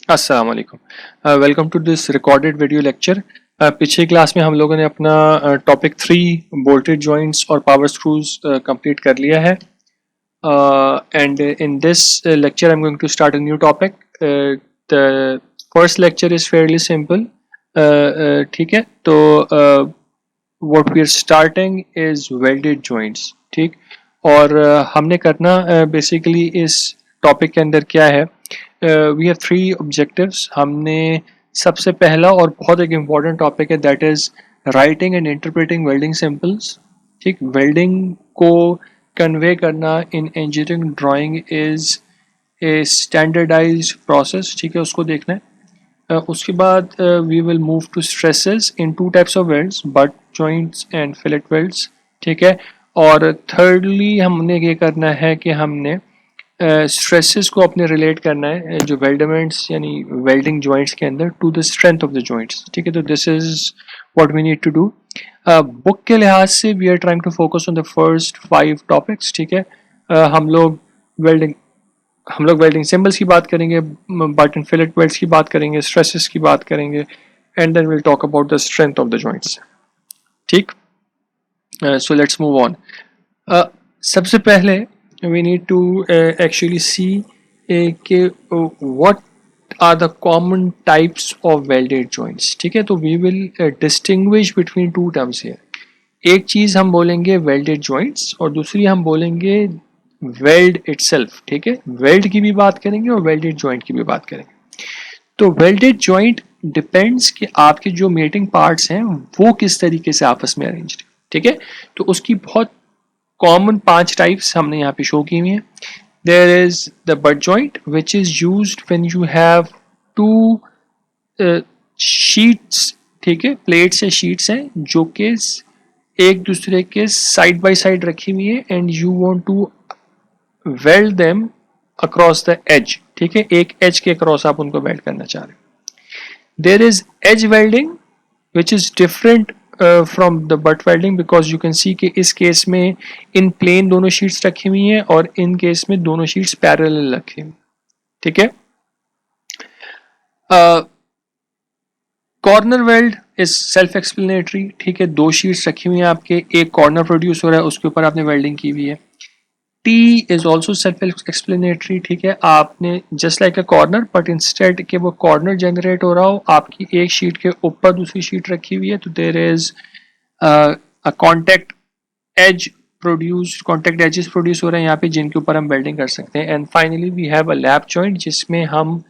अस्सलाम वालेकुम। Welcome to this recorded video lecture. पिछले क्लास में हम लोगों ने अपना टॉपिक 3 बोल्टेड जॉइंट्स और पावर स्क्रूज कंप्लीट कर लिया है and in this lecture I'm going to start a new topic. The first lecture is fairly simple. ठीक है, तो what we are starting is welded joints. ठीक, और हमने करना बेसिकली इस टॉपिक के अंदर क्या है, वी हैव 3 ऑब्जेक्टिव्स। हमने सबसे पहला और बहुत एक इम्पॉर्टेंट टॉपिक है, that is writing and interpreting welding symbols. ठीक, वेल्डिंग को कन्वे करना in engineering drawing is a standardized process. ठीक है, उसको देखना है। उसके बाद we will move to stresses in 2 types of welds, butt joints and fillet welds. ठीक है, और थर्डली हमने ये करना है कि हमने स्ट्रेसेस को अपने रिलेट करना है जो वेल्डमेंट्स यानी वेल्डिंग जॉइंट्स के अंदर to the strength of the joints. ठीक है, तो this is what we need to do. Book के लिहाज से we are trying to focus on the first 5 topics. ठीक है, हम लोग वेल्डिंग सिंबल्स की बात करेंगे, बटन फिलेट वेल्ड्स की बात करेंगे, स्ट्रेसेस की बात करेंगे, and then will talk about the strength of the joints. ठीक, सो लेट्स मूव ऑन। सबसे पहले we need to actually see what are the common types of welded joints. ठीक है, तो we will distinguish between 2 terms here. एक चीज़ हम बोलेंगे welded joints और दूसरी हम बोलेंगे weld itself. ठीक है, weld की भी बात करेंगे और welded joint की भी बात करेंगे। तो welded joint डिपेंड्स कि आपके जो मेटिंग पार्ट्स हैं वो किस तरीके से आपस में अरेंज्ड। ठीक है, तो उसकी बहुत कॉमन 5 टाइप्स हमने यहाँ पे शो की हुई हैं। There is the butt joint which is used when you have 2 sheets. ठीक है, प्लेट्स या शीट्स हैं जो कि एक दूसरे के साइड बाय साइड रखी हुई है and you want to weld them across the edge. ठीक है, एक एज के अक्रॉस आप उनको वेल्ड करना चाह रहे हैं। There is edge welding which is different from the butt welding, because you can see कि इस केस में इन प्लेन दोनों शीट्स रखी हुई हैं और इन केस में दोनों शीट्स पैरेलल रखी हुई। ठीक है, corner weld is self explanatory. ठीक है, 2 शीट्स रखी हुई हैं आपके, एक कॉर्नर प्रोड्यूस हो रहा है, उसके ऊपर आपने वेल्डिंग की हुई है। T is also self explanatory. ठीक है, आपने just like a corner but instead के वो कॉर्नर जनरेट हो रहा हो, आपकी एक शीट के ऊपर दूसरी शीट रखी हुई है, तो there is a contact edge produce, contact edges produce हो रहे हैं यहाँ पे जिनके ऊपर हम वेल्डिंग कर सकते हैं। And finally we have a lap joint जिसमें हम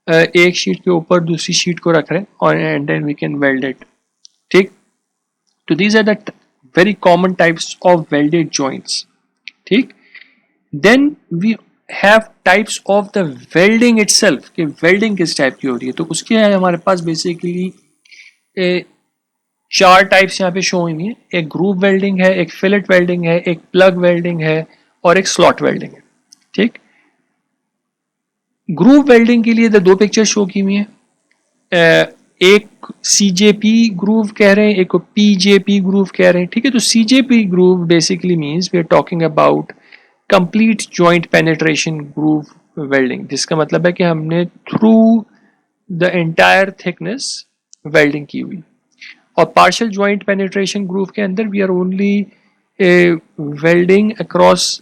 एक शीट के ऊपर दूसरी शीट को रख रहे हैं और and then we can weld it. ठीक, तो these are the very common types of welded joints. ठीक, then we have types of the welding itself कि वेल्डिंग किस टाइप की हो रही है। तो उसके हमारे पास बेसिकली 4 टाइप्स यहाँ पे शो हुई हैं। एक ग्रूव वेल्डिंग है, एक फिलेट वेल्डिंग है, एक प्लग वेल्डिंग है और एक स्लॉट वेल्डिंग है। ठीक, ग्रूव वेल्डिंग के लिए 2 पिक्चर शो की हुई हैं। एक CJP ग्रूव कह रहे हैं, एक को PJP ग्रूव कह रहे हैं। ठीक है, तो CJP groove basically means we are talking about complete joint penetration groove welding, जिसका मतलब है कि हमने through the entire thickness welding की हुई। और पार्शियल जॉइंट पेनिट्रेशन ग्रूव के अंदर we are only welding across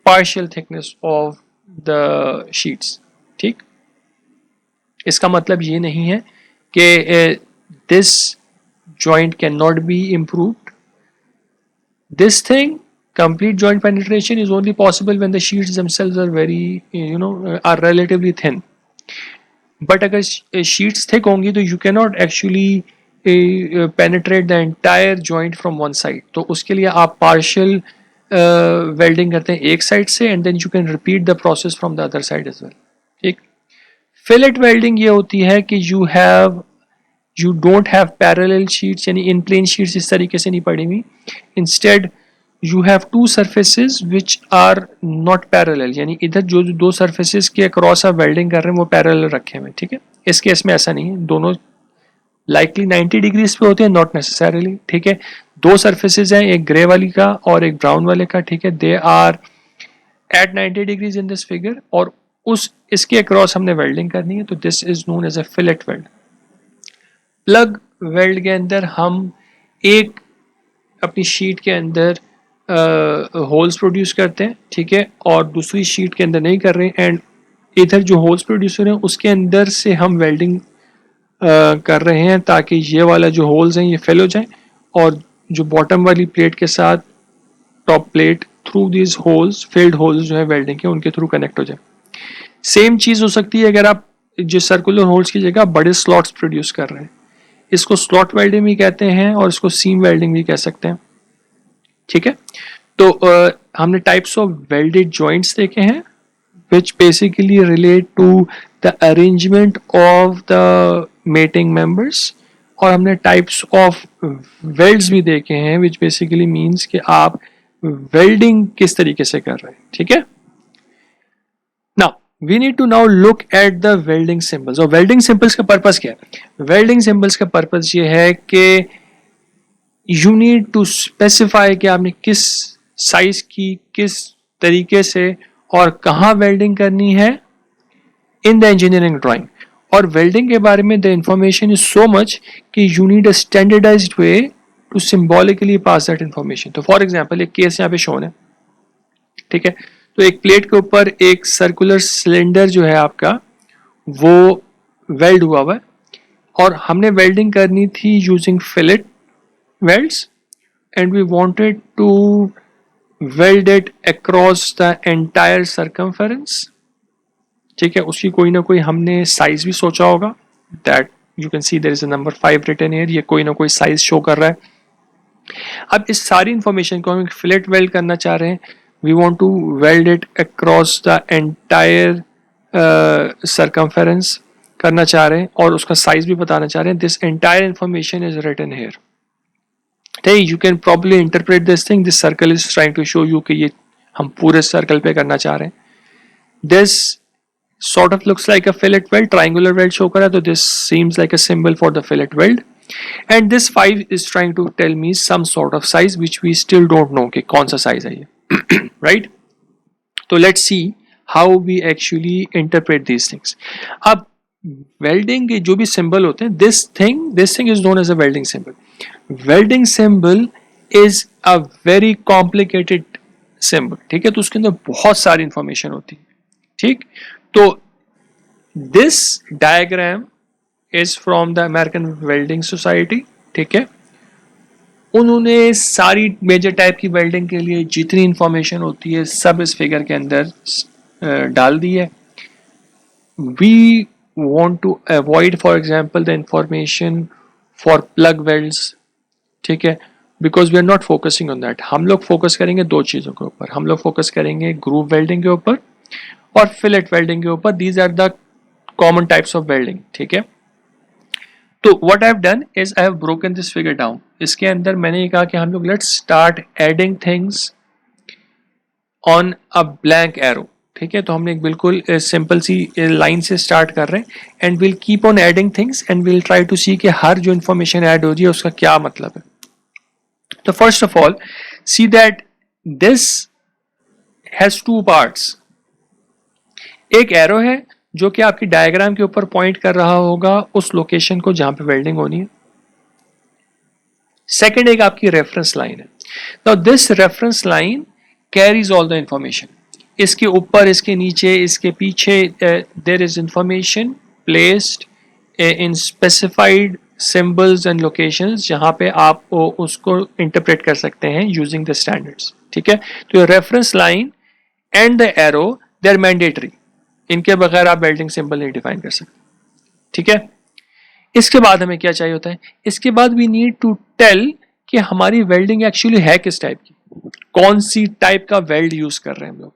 partial thickness of the sheets. ठीक, इसका मतलब ये नहीं है कि this joint can not be improved. This thing complete joint penetration is only possible when the sheets themselves are very are relatively thin. But अगर sheets thick होंगी तो you cannot actually penetrate the entire joint from one side. तो उसके लिए आप partial welding करते हैं एक side से and then you can repeat the process from the other side as well. ठीक, fillet welding ये होती है कि you don't have parallel sheets, यानी in plane sheets इस तरीके से नहीं पड़ी हुई। Instead you have 2 surfaces which are not parallel, यानी इधर जो 2 surfaces के अक्रॉस आप वेल्डिंग कर रहे हैं वो पैरेलल रखे हुए हैं। ठीक है, इस केस में ऐसा नहीं है, दोनों लाइकली 90 डिग्रीज पे होते हैं, नॉट नेसेसरली। ठीक है, 2 सर्फेसेज हैं, एक ग्रे वाली का और एक ब्राउन वाले का। ठीक है, they are at 90 degrees in this figure और उस इसके अक्रॉस हमने वेल्डिंग करनी है, तो this is known as a fillet weld. Plug weld के अंदर हम एक अपनी शीट के अंदर होल्स प्रोड्यूस करते हैं, ठीक है, और दूसरी शीट के अंदर नहीं कर रहे हैं, एंड इधर जो होल्स प्रोड्यूसर हैं उसके अंदर से हम वेल्डिंग कर रहे हैं ताकि ये वाला जो होल्स हैं ये फिल हो जाए और जो बॉटम वाली प्लेट के साथ top plate through this holes, field holes जो है वेल्डिंग के, उनके थ्रू कनेक्ट हो जाए। सेम चीज हो सकती है अगर आप जो सर्कुलर होल्स की जगह बड़े स्लॉट्स प्रोड्यूस कर रहे हैं, इसको स्लॉट वेल्डिंग भी कहते हैं और इसको सीम वेल्डिंग भी कह सकते हैं, ठीक है। तो हमने टाइप्स ऑफ वेल्डेड जॉइंट्स देखे हैं which basically relate to the arrangement of the mating members, और हमने टाइप्स ऑफ वेल्ड्स भी देखे हैं which basically means कि आप वेल्डिंग किस तरीके से कर रहे हैं, ठीक है। Now we need to now look at the welding symbols. और वेल्डिंग सिंबल्स का पर्पस क्या है? वेल्डिंग सिंबल्स का पर्पस ये है कि यू नीड टू स्पेसिफाई कि आपने किस साइज की, किस तरीके से और कहाँ वेल्डिंग करनी है इन द इंजीनियरिंग ड्राइंग। और वेल्डिंग के बारे में the information is so much कि you need a standardised way to symbolically pass that information. तो फॉर एग्जांपल एक केस यहाँ पे शोन है, ठीक है। तो एक प्लेट के ऊपर एक सर्कुलर सिलेंडर जो है आपका वो वेल्ड हुआ है और हमने वेल्डिंग करनी थी using fillet welds and we wanted to weld it across the entire circumference, ठीक है। उसकी कोई ना कोई हमने साइज भी सोचा होगा, that you can see there is a number 5 written here, ये कोई ना कोई साइज शो कर रहा है। अब इस सारी इंफॉर्मेशन को हम फिलेट वेल्ड करना चाह रहे हैं, we want to weld it across the entire circumference करना चाह रहे हैं और उसका साइज भी बताना चाह रहे हैं। This entire information is written here. You can probably interpret this thing, this circle is trying to show you कि ये हम पूरे सर्कल पे करना चाह रहे हैं। This sort of looks like a fillet weld, triangular weld show करा, तो this seems like a symbol for the fillet weld, and this 5 is trying to tell me some sort of size which we still don't know कि कौन सा size है ये right? तो let's see how we actually interpret these things. अब welding के जो भी सिंबल होते हैं, this thing is known as a welding symbol. Welding symbol is a very complicated symbol, ठीक है। तो उसके अंदर बहुत सारी इंफॉर्मेशन होती है, ठीक। तो this diagram is from the American welding society, ठीक है। उन्होंने सारी मेजर टाइप की वेल्डिंग के लिए जितनी इंफॉर्मेशन होती है सब इस फिगर के अंदर डाल दी है। We want to avoid for example the information for plug welds, ठीक है, because we are not focusing on that। हम लोग फोकस करेंगे दो चीज़ों के ऊपर, हम लोग फोकस करेंगे ग्रूव वेल्डिंग के ऊपर और फिलेट वेल्डिंग के ऊपर। These are the common types of welding, ठीक है। तो what I have done is I have broken this figure down. इसके अंदर मैंने ये कहा कि हम लोग let's start adding things on a blank arrow, ठीक है। तो हमने एक बिल्कुल सिंपल सी लाइन से स्टार्ट कर रहे हैं and will keep on adding things and will try to see कि हर जो इंफॉर्मेशन ऐड हो रही है उसका क्या मतलब है। तो first of all see that this has two parts. एक एरो है जो कि आपकी डायग्राम के ऊपर पॉइंट कर रहा होगा उस लोकेशन को जहां पे वेल्डिंग होनी है। सेकेंड एक आपकी रेफरेंस लाइन है। Now this reference line carries all the information. इसके ऊपर, इसके नीचे, इसके पीछे there is information placed in specified symbols and locations जहां पे आप उसको इंटरप्रेट कर सकते हैं यूजिंग द स्टैंडर्ड्स, ठीक है। तो reference line and the arrow they are mandatory, इनके बगैर आप वेल्डिंग सिंबल नहीं डिफाइन कर सकते, ठीक है। इसके बाद हमें क्या चाहिए होता है? इसके बाद वी नीड टू टेल कि हमारी वेल्डिंग एक्चुअली है किस टाइप की, कौन सी टाइप का वेल्ड यूज कर रहे हैं हम लोग।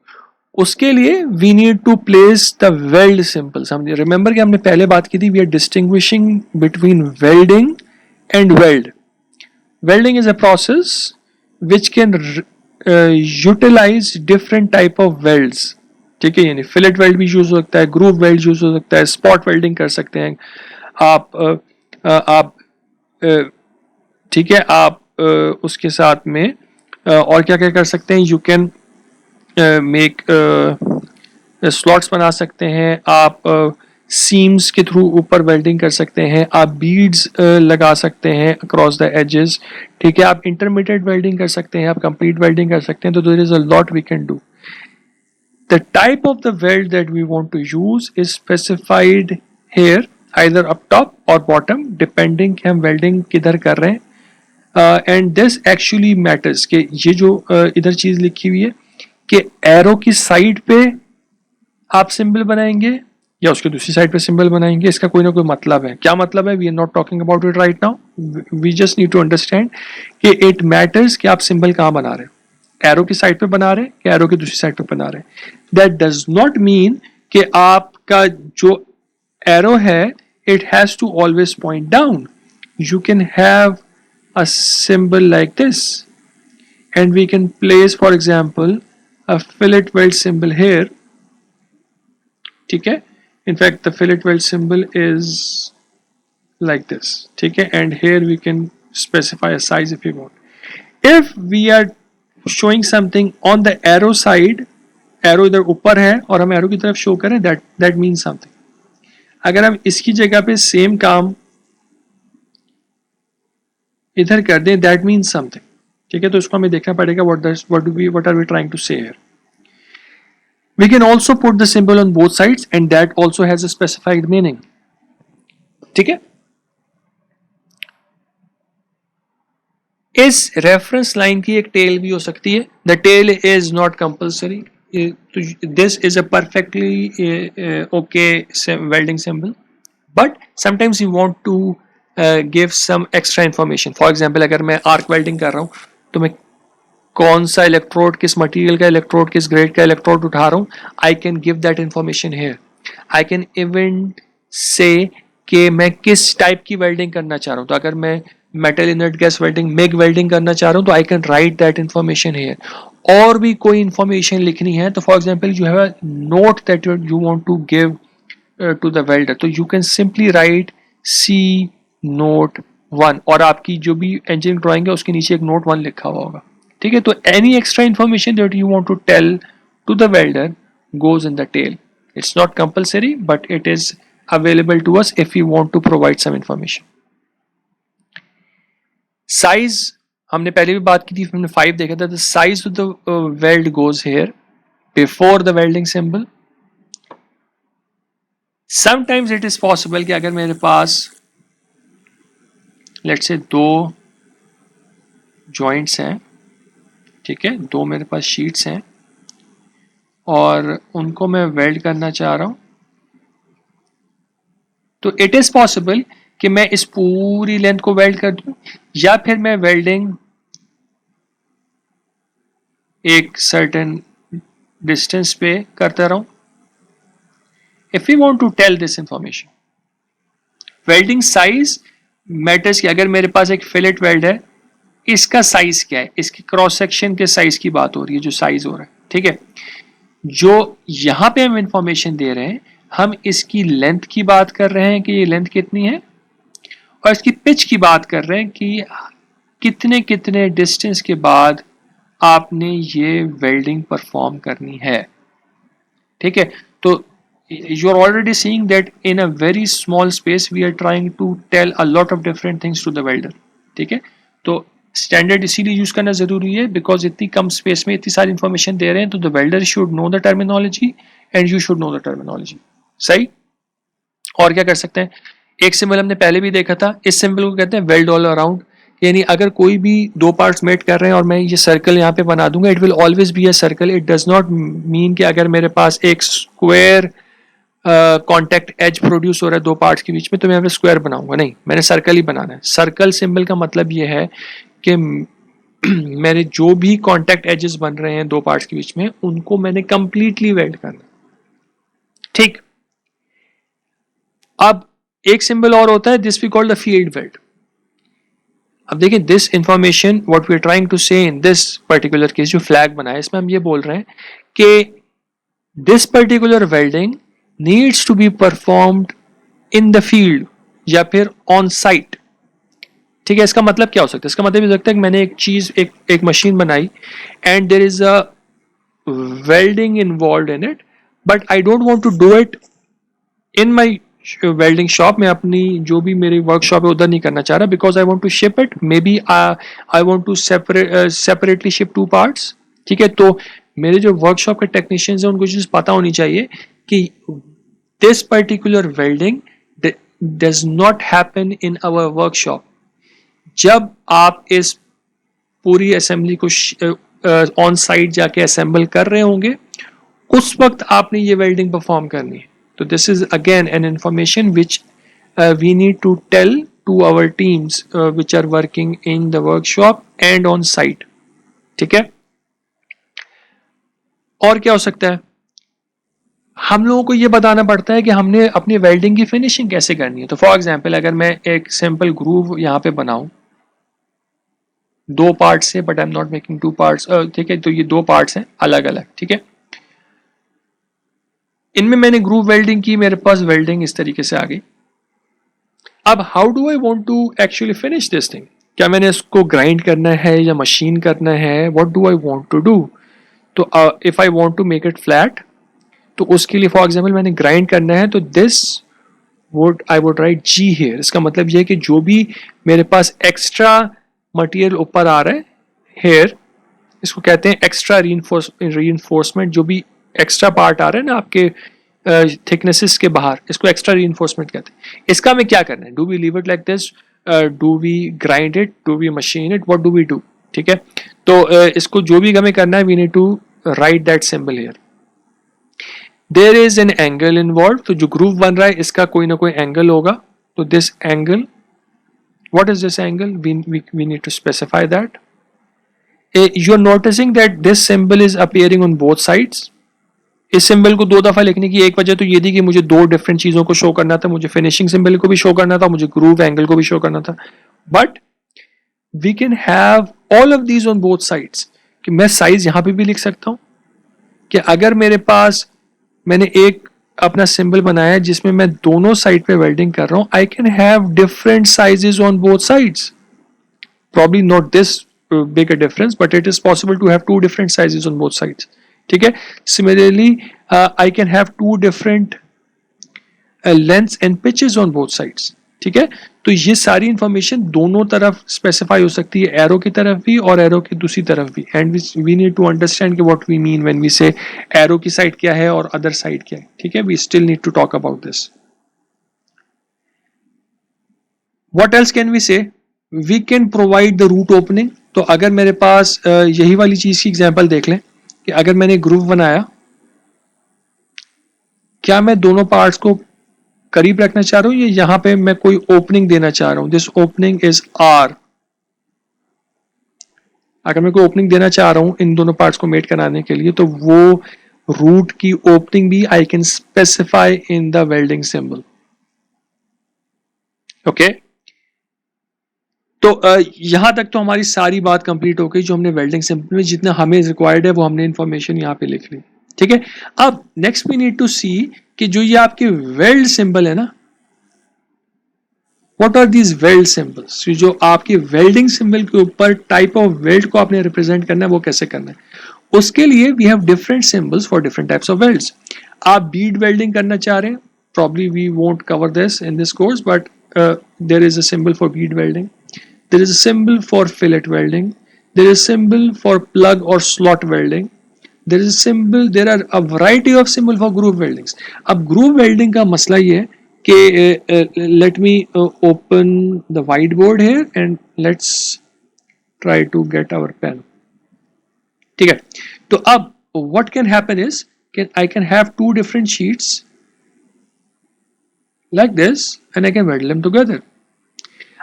उसके लिए we need to place the weld symbols. हम रिमेंबर कि हमने पहले बात की थी, we are distinguishing between welding and weld. Welding is a process which can utilize different type of welds, ठीक है। यानी फिलेट वेल्ड भी यूज हो सकता है, ग्रूव वेल्ड यूज हो सकता है, स्पॉट वेल्डिंग कर सकते हैं आप, ठीक है। आप उसके साथ में और क्या क्या कर सकते हैं, यू कैन make स्लॉट्स बना सकते हैं, आप सीम्स के थ्रू ऊपर वेल्डिंग कर सकते हैं, आप बीड्स लगा सकते हैं अक्रॉस द एजेस, ठीक है, आप इंटरमीडिएट वेल्डिंग कर सकते हैं, आप कंप्लीट वेल्डिंग कर सकते हैं. तो there is a lot we can do. The type of the weld that we want to use is specified here, either up top or bottom, depending कि हम welding किधर कर रहे हैं. And this actually matters कि ये जो इधर चीज लिखी हुई है कि एरो की साइड पे आप सिंबल बनाएंगे या उसके दूसरी साइड पे सिंबल बनाएंगे, इसका कोई ना कोई मतलब है. क्या मतलब है? We are not talking about it right now. We just need to understand कि इट मैटर्स कि आप सिंबल कहाँ बना रहे हैं. एरो की साइड पे बना रहे हैं कि एरो की दूसरी साइड पे बना रहे हैं. दैट डज नॉट मीन कि आपका जो एरो है it has to always point down. You can have a symbol like this and we can place for example a fillet weld symbol here. ठीक है, in fact the fillet weld symbol is like this. ठीक है, and here we can specify a size if you want. If we are showing something on the arrow side, arrow इधर ऊपर है और हम arrow की तरफ शो करें, that means something. अगर हम इसकी जगह पे सेम काम इधर कर दें, दैट मीन्स समथिंग. ठीक है, तो इसको हमें देखना पड़ेगा what are we trying to say here. We can also put the symbol on both sides and that also has a specified meaning. ठीक है, इस रेफरेंस लाइन की एक टेल भी हो सकती है. The tail is not compulsory. This is a perfectly okay welding symbol, but sometimes you want to give some extra information. For example, अगर मैं आर्क वेल्डिंग कर रहा हूँ तो मैं कौन सा इलेक्ट्रोड, किस मटेरियल का इलेक्ट्रोड, किस ग्रेड का इलेक्ट्रोड उठा रहा हूँ, I can give that information here. I can even say कि मैं किस टाइप की वेल्डिंग करना चाह रहा हूँ. तो अगर मैं metal inert gas welding, MIG welding करना चाह रहा हूँ तो I can write that information here. और भी कोई इंफॉर्मेशन लिखनी है तो for example you have a note that you want to give to the welder, तो you can simply write see note 1 और आपकी जो भी इंजीनियरिंग ड्राइंग है उसके नीचे एक नोट 1 लिखा हुआ होगा. ठीक है, तो any extra information that you want to tell to the welder goes in the tail. It's not compulsory but it is available to us if we want to provide some information. Size हमने पहले भी बात की थी, हमने 5 देखा था. The size of the weld goes here before the welding symbol. Sometimes it is possible कि अगर मेरे पास let's say 2 joints हैं, ठीक है, 2 मेरे पास शीट्स हैं और उनको मैं वेल्ड करना चाह रहा हूं, तो इट इज पॉसिबल कि मैं इस पूरी लेंथ को वेल्ड कर दूं या फिर मैं वेल्डिंग एक सर्टेन डिस्टेंस पे करता रहूं. If you want to tell this information, welding size matters. कि अगर मेरे पास एक फिलेट वेल्ड है, इसका साइज क्या है, इसकी क्रॉस सेक्शन के साइज की बात हो रही है, जो साइज हो रहा है. ठीक है, जो यहां पे हम इंफॉर्मेशन दे रहे हैं, हम इसकी लेंथ की बात कर रहे हैं कि ये लेंथ कितनी है, और इसकी पिच की बात कर रहे हैं कि कितने कितने डिस्टेंस के बाद आपने ये वेल्डिंग परफॉर्म करनी है. ठीक है, तो you are already seeing that in a very small space we are trying to tell a lot of different things to the welder. ठीक है, तो स्टैंडर्ड इसीलिए यूज करना जरूरी है बिकॉज इतनी कम स्पेस में इतनी सारी इंफॉर्मेशन दे रहे हैं, तो the welder should know the terminology and you should know the terminology. सही. और क्या कर सकते हैं, एक सिंबल हमने पहले भी देखा था, इस सिंबल को कहते हैं वेल्ड ऑल अराउंड. यानी अगर कोई भी 2 पार्ट्स मेट कर रहे हैं और मैं ये सर्कल यहाँ पे बना दूंगा, it will always be a circle. It does not mean कि अगर मेरे पास एक स्क्वायर कॉन्टैक्ट एज प्रोड्यूस हो रहा है 2 पार्ट्स के बीच में तो मैं यहाँ पे स्क्वायर बनाऊंगा. नहीं, मैंने सर्कल ही बनाना है. सर्कल सिंबल का मतलब ये है कि मेरे जो भी कॉन्टैक्ट एजेस बन रहे हैं 2 पार्ट्स के बीच में, उनको मैंने कंप्लीटली वेल्ड करना. ठीक. अब एक सिंबल और होता है, this we call the field weld. अब देखिए, this information what we are trying to say in this particular case, जो फ्लैग बना है इसमें हम ये बोल रहे हैं कि this particular welding needs to be performed in the field या फिर ऑन साइट. ठीक है, इसका मतलब क्या हो सकता है, इसका मतलब ये हो सकता है कि मैंने एक चीज, एक मशीन बनाई and there is a welding involve in it, but I don't want to do it in my welding shop. मैं अपनी जो भी मेरी वर्कशॉप है उधर नहीं करना चाह रहा, because I want to ship it, maybe I want to separately ship two parts. ठीक है, तो मेरे जो वर्कशॉप के टेक्नीशियंस हैं उनको चीज पता होनी चाहिए कि this particular welding does not happen in our workshop. जब आप इस पूरी असेंबली को ऑन साइट जाके असेंबल कर रहे होंगे, उस वक्त आपने ये वेल्डिंग परफॉर्म करनी है। तो this is again an information which we need to tell to our teams which are working in the workshop and on site. ठीक है, और क्या हो सकता है, हम लोगों को ये बताना पड़ता है कि हमने अपनी वेल्डिंग की फिनिशिंग कैसे करनी है। तो फॉर एग्जांपल अगर मैं एक सिंपल ग्रूव यहाँ पे बनाऊं दो पार्ट से, but I am not making to parts, ठीक है, तो ये दो पार्ट्स हैं अलग अलग। ठीक है, इनमें मैंने ग्रूव वेल्डिंग की, मेरे पास वेल्डिंग इस तरीके से आ गई। अब how do I want to actually finish this thing? क्या मैंने इसको ग्राइंड करना है या मशीन करना है? What do I want to do? तो if I want to make it flat, तो उसके लिए फॉर एग्जांपल मैंने ग्राइंड करना है, तो this would I would write G here. इसका मतलब यह है कि जो भी मेरे पास एक्स्ट्रा मटेरियल ऊपर आ रहा है हेयर, इसको कहते हैं एक्स्ट्रा रीइंफोर्समेंट। जो भी एक्स्ट्रा पार्ट आ रहा है ना आपके थिकनेसेस के बाहर, इसको एक्स्ट्रा रीइंफोर्समेंट कहते हैं। इसका हमें क्या करना है? Do we leave it like this, do we grind it, do we machine it, what do we do? ठीक है, तो इसको जो भी हमें करना है, we need to write that symbol here. There is an angle involve, तो जो ग्रूव बन रहा है इसका कोई ना कोई एंगल होगा। तो this angle, what is this angle? We need to specify that. You are noticing that this symbol is appearing on both sides. इस सिंबल को दो दफा लिखने की एक वजह तो ये थी कि मुझे दो डिफरेंट चीजों को शो करना था। मुझे फिनिशिंग सिंबल को भी शो करना था, मुझे ग्रूव एंगल को भी शो करना था। But we can have all of these on both sides. कि मैं साइज यहां पे भी लिख सकता हूं कि अगर मेरे पास मैंने एक अपना सिंबल बनाया है जिसमें मैं दोनों साइड पे वेल्डिंग कर रहा हूं, I can have different sizes on both sides. Probably not this big a difference, but it is possible to have two different sizes on both sides. ठीक है, similarly I can have two different lengths and pitches on both sides. ठीक है, तो ये सारी information दोनों तरफ specify हो सकती है, एरो की तरफ भी और एरो की दूसरी तरफ भी। And we need to understand कि what we mean when we say arrow की साइड क्या है और अदर साइड क्या है। ठीक है, we still need to talk about this. What else can we say? We can provide the root opening. तो अगर मेरे पास यही वाली चीज की एग्जांपल देख लें कि अगर मैंने ग्रूव बनाया, क्या मैं दोनों पार्ट्स को करीब रखना चाह रहा हूं या यहां पे मैं कोई ओपनिंग देना चाह रहा हूं? This opening is R. अगर मैं कोई ओपनिंग देना चाह रहा हूं इन दोनों पार्ट्स को मेट कराने के लिए, तो वो रूट की ओपनिंग भी I can specify in the welding symbol. Okay, तो यहां तक तो हमारी सारी बात कंप्लीट हो गई। जो हमने वेल्डिंग सिंबल में जितना हमें रिक्वायर्ड है वो हमने इंफॉर्मेशन यहाँ पे लिख ली। ठीक है, अब next we need to see कि जो ये आपके वेल्ड सिंबल है ना, what are these weld symbols? जो आपके वेल्डिंग सिंबल के ऊपर टाइप ऑफ वेल्ड को आपने रिप्रेजेंट करना है वो कैसे करना है। उसके लिए we have different symbols for different types of welds. आप बीड वेल्डिंग करना चाह रहे हैं, probably we won't cover this in this course, but there is a symbol for bead welding, there is a symbol for fillet welding, there is a symbol for plug or slot welding, there is a symbol, there are a variety of symbol for groove weldings. अब groove welding का मसला ये है कि let me open the whiteboard here and let's try to get our pen. ठीक है, तो अब what can happen is I can have two different sheets like this and I can weld them together.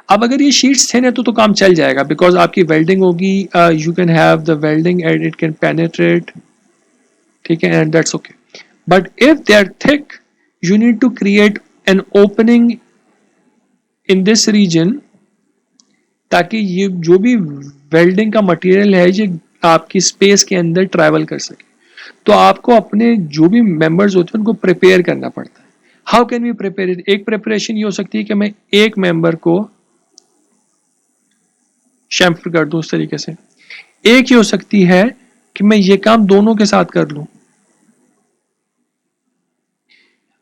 अब अगर ये sheets थे ना तो काम चल जाएगा, बिकॉज आपकी वेल्डिंग होगी, you can have the welding and it can penetrate. ठीक है, and that's okay. But if they are thick, you need to create an opening in this region, ताकि ये जो भी वेल्डिंग का मटेरियल है ये आपकी स्पेस के अंदर ट्रैवल कर सके। तो आपको अपने जो भी मेंबर्स होते हैं उनको प्रिपेयर करना पड़ता है। How can we prepare it? एक प्रिपरेशन ये हो सकती है कि मैं एक मेंबर को शैम्फर कर दूं उस तरीके से। एक ही हो सकती है कि मैं ये काम दोनों के साथ कर लूं।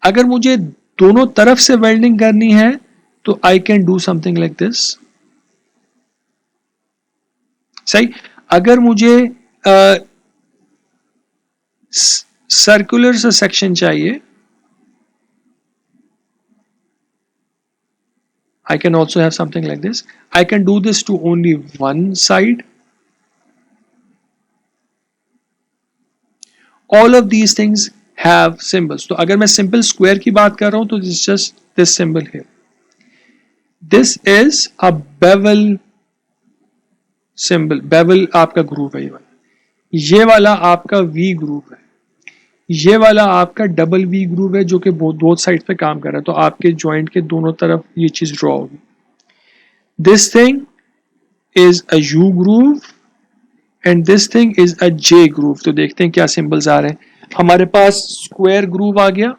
अगर मुझे दोनों तरफ से वेल्डिंग करनी है तो I can do something like this. सही। अगर मुझे सर्कुलर सा सेक्शन चाहिए, I can also have something like this. I can do this to only one side. All of these things have symbols. तो अगर मैं simple square की बात कर रहा हूं तो this is just this symbol here. This is a bevel symbol. Bevel आपका ग्रुप है ये वाला आपका V ग्रुप है, ये वाला आपका डबल V ग्रुप है जो कि बोथ साइड पे काम कर रहा है। तो आपके जॉइंट के दोनों तरफ ये चीज ड्रॉ होगी। This thing is a U groove and this thing is a J groove. तो देखते हैं क्या सिंबल्स आ रहे हैं। हमारे पास स्क्वायर ग्रूव आ गया,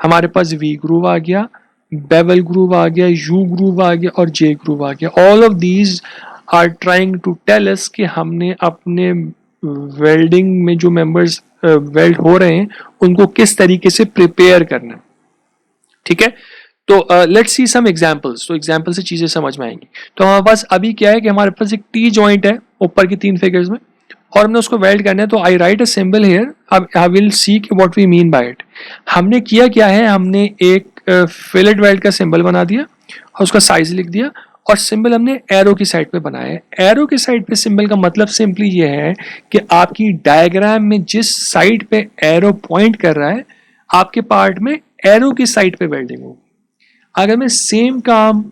हमारे पास V ग्रूव आ गया, बेवल ग्रूव आ गया, U ग्रूव आ गया और J ग्रूव आ गया। All of these are trying to tell us कि हमने अपने वेल्डिंग में जो मेंबर्स वेल्ड हो रहे हैं उनको किस तरीके से प्रिपेयर करना। ठीक है, तो लेट्स सी सम एग्जांपल्स। तो एग्जांपल से चीजें समझ में आएंगी। तो हमारे पास अभी क्या है कि हमारे पास एक टी जॉइंट है ऊपर की 3 फिगर्स में और हमने उसको वेल्ड करना है। तो I write a symbol here, अब I will see what we mean by it. हमने किया क्या है, हमने एक फिलेट वेल्ड का सिंबल बना दिया और उसका साइज लिख दिया और सिंबल हमने एरो की साइड पे बनाया है। एरो की साइड पे सिंबल का मतलब सिंपली ये है कि आपकी डायग्राम में जिस साइड पे एरो पॉइंट कर रहा है आपके पार्ट में एरो की साइड पे वेल्डिंग होगी। अगर मैं सेम काम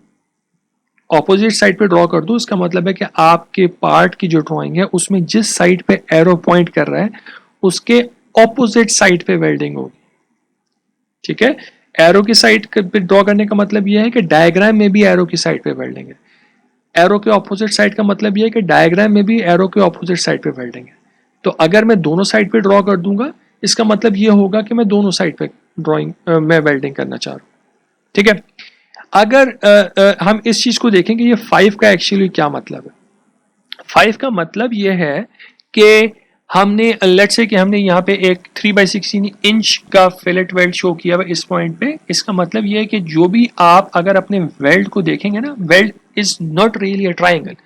ऑपोजिट साइड पे ड्रॉ कर दूं इसका मतलब है कि आपके पार्ट की जो ड्राइंग है उसमें जिस साइड पे एरो पॉइंट कर रहा है उसके ऑपोजिट साइड पे वेल्डिंग होगी। ठीक है, एरो की साइड पे ड्रॉ करने का मतलब यह है कि डायग्राम में भी एरो की साइड पे वेल्डिंग है। एरो के ऑपोजिट साइड का मतलब यह है कि डायग्राम में भी एरो के ऑपोजिट साइड पे वेल्डिंग है। तो अगर मैं दोनों साइड पे ड्रॉ कर दूंगा इसका मतलब यह होगा कि मैं दोनों साइड पे ड्रॉइंग में वेल्डिंग करना चाह रहा हूं। ठीक है, अगर हम इस चीज को देखें कि ये 5 का एक्चुअली क्या मतलब है। 5 का मतलब ये है कि हमने लेट्स से कि हमने यहाँ पे एक 3/16 इंच का फिलेट वेल्ड शो किया हुआ इस पॉइंट पे। इसका मतलब ये है कि जो भी आप अगर अपने वेल्ड को देखेंगे ना, weld is not really a triangle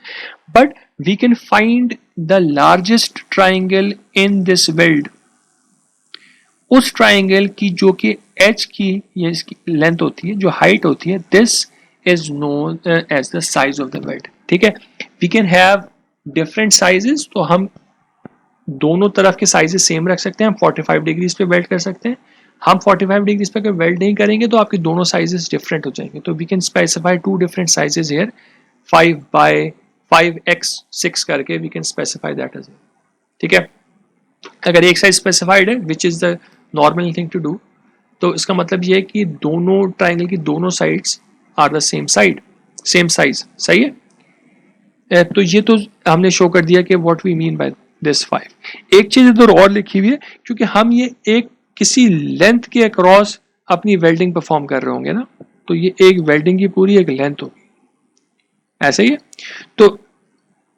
but we can find the largest triangle in this weld. उस ट्राइंगल की जो कि एच की ये इसकी लेंथ होती है, जो हाइट होती है, this is known as the size of the weld. ठीक है, we can have different sizes. तो हम दोनों तरफ के साइजेस सेम रख सकते हैं। हम 45 डिग्रीज पे वेल्ड कर सकते हैं। हम 45 डिग्रीज पे अगर वेल्ड नहीं करेंगे तो आपके दोनों साइजेस डिफरेंट हो जाएंगे। तो we can specify 2 different sizes here, 5x6 करके we can specify that as. ठीक है, अगर एक साइज स्पेसिफाइड है which is the normal thing to do, तो इसका मतलब ये है कि दोनों ट्राइंगल की दोनों sides are the same side, same size. सही है, तो ये तो हमने शो कर दिया कि what we mean by this 5। एक चीज इधर और लिखी हुई है, क्योंकि हम ये एक किसी लेंथ के अक्रॉस अपनी वेल्डिंग परफॉर्म कर रहे होंगे ना, तो ये एक वेल्डिंग की पूरी एक लेंथ होगी, ऐसा ही है। तो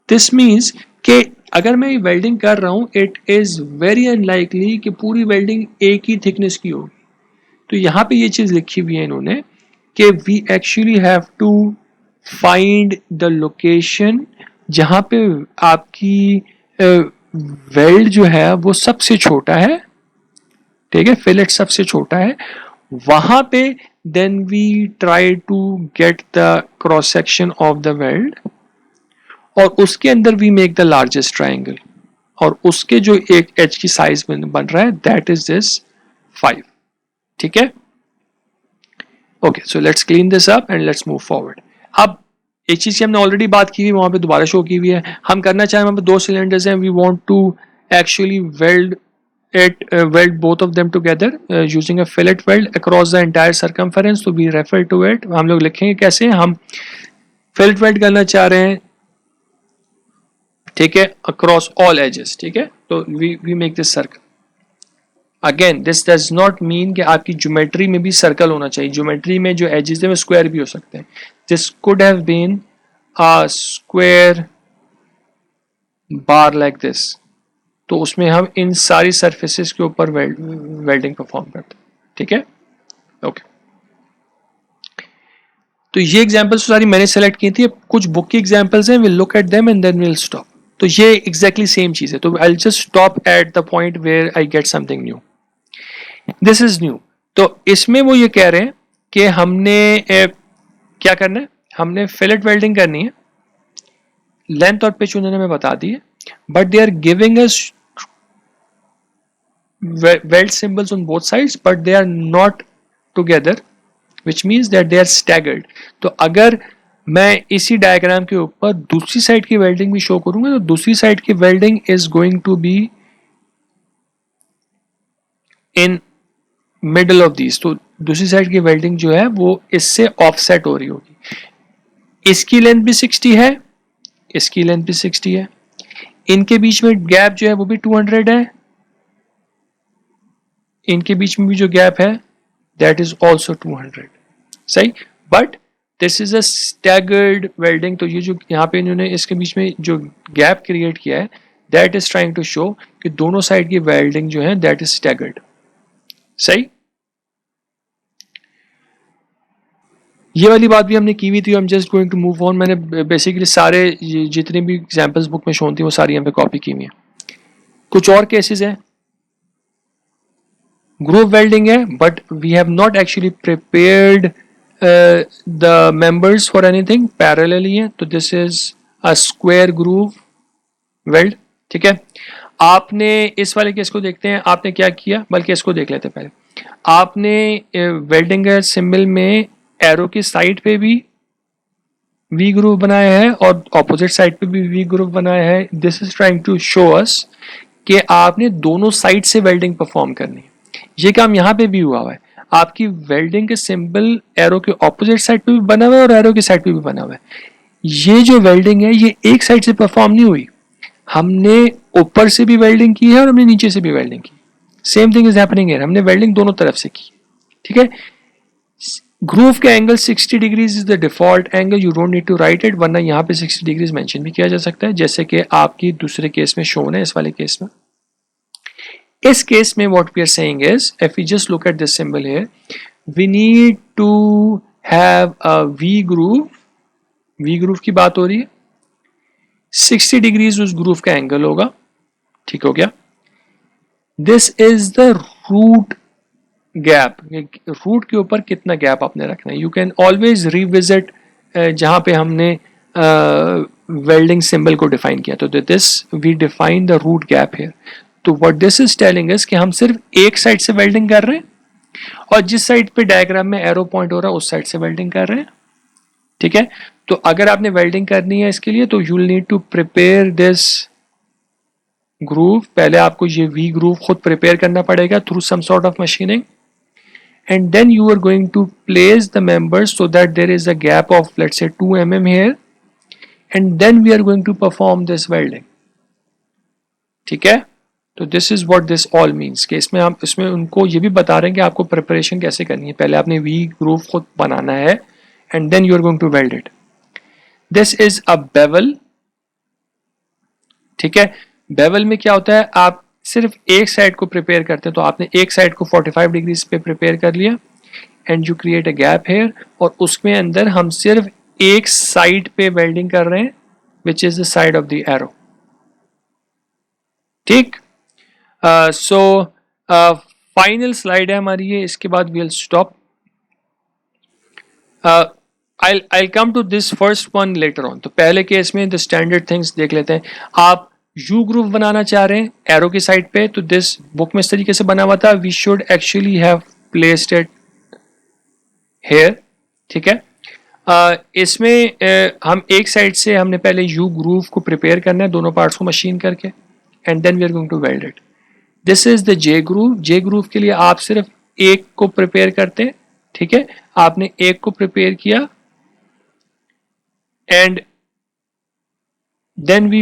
दिस मीन्स कि अगर मैं वेल्डिंग कर रहा हूं इट इज वेरी अनलाइकली कि पूरी वेल्डिंग एक ही थिकनेस की होगी। तो यहां पे ये चीज लिखी हुई है इन्होंने कि we actually have to find the location जहां पे आपकी वेल्ड जो है वो सबसे छोटा है। ठीक है, फिलेट सबसे छोटा है, वहां पे then we try to get the cross section of the weld और उसके अंदर we make the largest triangle और उसके जो एक एच की साइज बन रहा है दैट इज दिस 5। ठीक है, okay, so let's clean this up and let's move forward. अब एक चीज की हमने ऑलरेडी बात की हुई वहां पे दोबारा शो की हुई है। हम करना चाहें वहां पे 2 सिलेंडर्स हैं, we want to actually weld both of them together using a fillet weld across the entire circumference, so we refer to it। हम लोग लिखेंगे कैसे, हम fillet weld करना चाह रहे हैं, ठीक है, across all edges। ठीक है, तो we make this circle। Again this does not mean कि आपकी ज्योमेट्री में भी सर्कल होना चाहिए। ज्योमेट्री में जो एजेस है वो स्क्वायर भी हो सकते हैं। This could have been a square bar like this. तो उसमें हम इन सारी सरफेसेस के ऊपर वेल्डिंग परफॉर्म करते हैं। ठीक है, ओके, तो ये एग्जांपल्स सारी मैंने सेलेक्ट की थी, कुछ बुक की एग्जांपल्स हैं, will look at them and then will stop. तो ये एग्जैक्टली सेम चीज है, तो I will just stop at the point where I get something new, this is new. तो इसमें वो ये कह रहे हैं कि हमने क्या करना है, हमने फिलेट वेल्डिंग करनी है, लेंथ और पिच उन्होंने हमें बता दी है, but they are giving us weld symbols on both sides but they are not together, which means that they are staggered। तो अगर मैं इसी डायग्राम के ऊपर दूसरी साइड की वेल्डिंग भी शो करूंगा तो दूसरी साइड की welding is going to be in middle of these, तो दूसरी साइड की वेल्डिंग जो है वो इससे ऑफसेट हो रही होगी। इसकी लेंथ भी 60 है, इसकी लेंथ भी 60 है, इनके बीच में गैप जो है वो भी 200 है, इनके बीच में भी जो गैप है दैट इज ऑल्सो 200, सही। But this is a staggered welding, तो ये जो यहाँ पे इन्होंने इसके बीच में जो गैप क्रिएट किया है that is trying to show कि दोनों साइड की वेल्डिंग जो है दैट इज स्टैगर्ड, सही। ये वाली बात भी हमने की हुई थी, I am just going to move on. मैंने बेसिकली सारे जितने भी एग्जांपल्स बुक में शो थी वो सारी यहाँ पे कॉपी की हुई है। कुछ और केसेस हैं, ग्रूव वेल्डिंग है but we have not actually prepared the members for anything, parallelly है, तो this is a square groove weld, ठीक है। आपने इस वाले केस को देखते हैं, आपने क्या किया, बल्कि इसको देख लेते हैं पहले। आपने वेल्डिंग सिंबल में एरो की साइड पे भी वी ग्रूव बनाया है और ऑपोजिट साइड पे भी वी ग्रूव बनाया है। This is trying to show us कि आपने दोनों साइड से वेल्डिंग परफॉर्म करनी है। ये काम यहाँ पे भी हुआ है, आपकी वेल्डिंग के सिंबल एरो के ऑपोजिट साइड पे भी बना हुआ है और एरो की साइड पे भी बना हुआ है। ये जो वेल्डिंग है ये एक साइड से परफॉर्म नहीं हुई, हमने ऊपर से भी वेल्डिंग की है और हमने नीचे से भी वेल्डिंग की। सेम थिंग इज हैपनिंग है, हमने वेल्डिंग दोनों तरफ से की, ठीक है। ग्रूव के angle 60 degrees is the default angle, you don't need to write it, वरना यहाँ पे 60 डिग्रीज मेंशन भी किया जा सकता है, जैसे कि आपकी दूसरे केस में शोन है, इस वाले केस में। इस केस में what we are saying is, if we just look at this symbol here, we need to have a V groove, V groove की बात हो रही है, 60 डिग्रीज उस ग्रूव का एंगल होगा, ठीक हो गया। This is the root gap, root के ऊपर कितना गैप आपने रखना है, यू कैन ऑलवेज रिविजिट जहां पे हमने वेल्डिंग सिंबल को डिफाइन किया, तो this we define the root gap here. तो what this is telling is कि हम सिर्फ एक साइड से वेल्डिंग कर रहे हैं और जिस साइड पे डायग्राम में एरो पॉइंट हो रहा है उस साइड से वेल्डिंग कर रहे हैं, ठीक है। तो अगर आपने वेल्डिंग करनी है इसके लिए तो you will need to prepare this groove, पहले आपको ये वी ग्रूव खुद प्रिपेयर करना पड़ेगा through some sort of machining, and then you are going to place the members so that there is a gap of let's say 2 mm here, and then we are going to perform this welding, ठीक है। तो this is what this all means कि इसमें हम इसमें उनको ये भी बता रहे हैं कि आपको प्रिपरेशन कैसे करनी है, पहले आपने वी ग्रूव खुद बनाना है and then you are going to weld it. This is a bevel, ठीक है। बेवल में क्या होता है, आप सिर्फ एक साइड को प्रिपेयर करते हैं, तो आपने एक साइड को 45 डिग्रीज पे प्रिपेयर कर लिया and you create a gap here, और उसमें अंदर हम सिर्फ एक साइड पे वेल्डिंग कर रहे हैं which is the side of the arrow, ठीक। सो फाइनल स्लाइड है हमारी ये, इसके बाद we will stop. I'll come to this first one later on। तो पहले केस में द स्टैंडर्ड थिंग्स देख लेते हैं। आप यू ग्रूव बनाना चाह रहे हैं एरो की साइड पे, तो दिस बुक में इस तरीके से बना हुआ था, we should actually have placed it here, ठीक है। इसमें हम एक साइड से हमने पहले यू ग्रूव को प्रिपेयर करना है दोनों पार्ट्स को मशीन करके, and then we are going to weld it. This is the J groove, J groove के लिए आप सिर्फ एक को प्रिपेयर करते हैं, ठीक है। आपने एक को प्रिपेयर किया and then we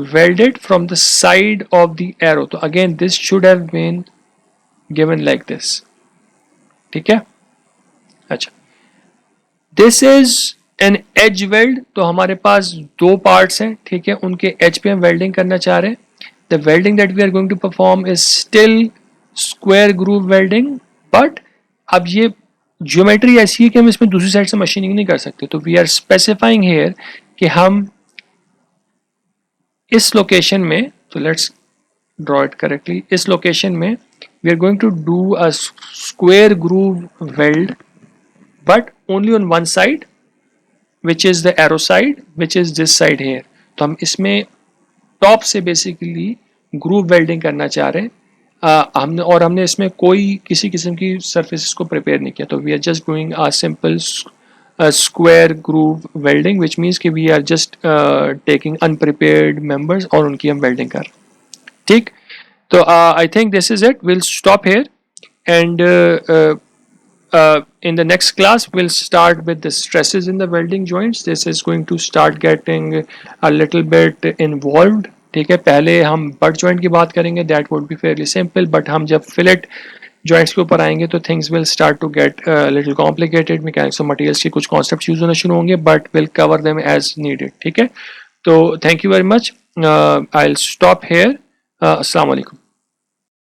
weld it from the side of the arrow, तो again this should have been given like this, ठीक है। अच्छा, this is an edge weld, तो हमारे पास दो पार्ट्स हैं, ठीक है, उनके एज पे हम वेल्डिंग करना चाह रहे हैं। the welding that we are going to perform is still square groove welding, but अब ये ज्योमेट्री ऐसी है कि हम इसमें दूसरी साइड से मशीनिंग नहीं कर सकते, तो वी आर स्पेसिफाइंग हेयर कि हम इस लोकेशन में, तो लेट्स ड्रॉ इट करेक्टली, इस लोकेशन में we are going to do a square groove weld but only on one side which is the arrow side which is this side here. तो हम इसमें टॉप से basically groove welding करना चाह रहे हैं। हमने इसमें कोई किसी किस्म की सर्फेसिस को प्रिपेयर नहीं किया, तो we are just doing a simple square groove welding which means कि we are just taking unprepared members और उनकी हम वेल्डिंग कर रहे हैं। ठीक, तो I think this is it, will stop here and in the next class we'll start with the stresses in the welding joints. This is going to start getting a little bit involved. ठीक है, पहले हम butt joint की बात करेंगे, that would be fairly simple, but हम जब fillet joints के ऊपर आएंगे तो things will start to get little complicated. Mechanics of materials के कुछ कॉन्सेप्ट्स यूज होना शुरू होंगे, but will cover them as needed. ठीक है, तो thank you very much, I will stop here. अस्सलाम वालेकुम।